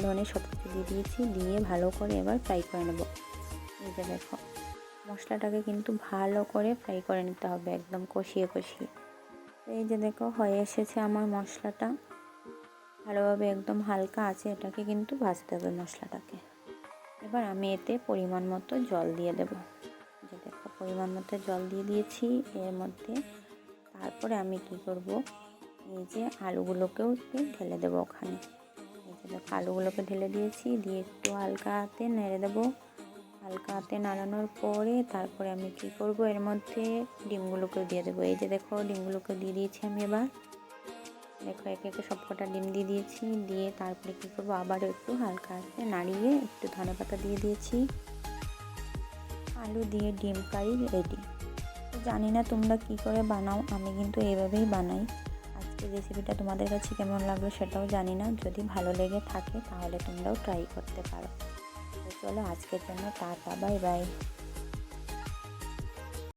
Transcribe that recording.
ধনে সব কিছু দিয়ে দিয়েছি, দিয়ে ভালো করে এবার ফ্রাই করে নেব। এই যে দেখো মশলাটাকে কিন্তু ভালো করে ফ্রাই করে নিতে হবে, একদম কষিয়ে কষিয়ে। এই যে দেখো হয়ে এসেছে আমার মশলাটা, ভালোভাবে একদম হালকা আছে এটাকে কিন্তু ভাজতে হবে মশলাটাকে। এবার আমি এতে পরিমাণ মতো জল দিয়ে দেব। যে দেখো পরিমাণ মতো জল দিয়ে দিয়েছি এর মধ্যে। তারপরে আমি কি করব, এই যে আলুগুলোকেও একটু ঢেলে দেবো ওখানে। এই যে দেখো আলুগুলোকে ঢেলে দিয়েছি, দিয়ে একটু হালকা হাতে নেড়ে দেবো। হালকা হাতে নাড়ানোর পরে তারপরে আমি কি করব, এর মধ্যে ডিমগুলোকেও দিয়ে দেবো। এই যে দেখো ডিমগুলোকে দিয়ে দিয়েছি আমি। এবার দেখো একে একে সব কটা ডিম দিয়ে দিয়েছি, দিয়ে তারপরে কী করবো, আবারও একটু হালকা হাতে নাড়িয়ে একটু ধনেপাতা দিয়ে দিয়েছি। আলু দিয়ে ডিম কারি রেডি। তো জানি না তোমরা কি করে বানাও, আমি কিন্তু এইভাবেই বানাই। আজকের রেসিপিটা তোমাদের কাছে কেমন লাগলো সেটাও জানি না, যদি ভালো লেগে থাকে তাহলে তোমরাও ট্রাই করতে পারো। তো চলো আজকের জন্য টাটা, বাই বাই।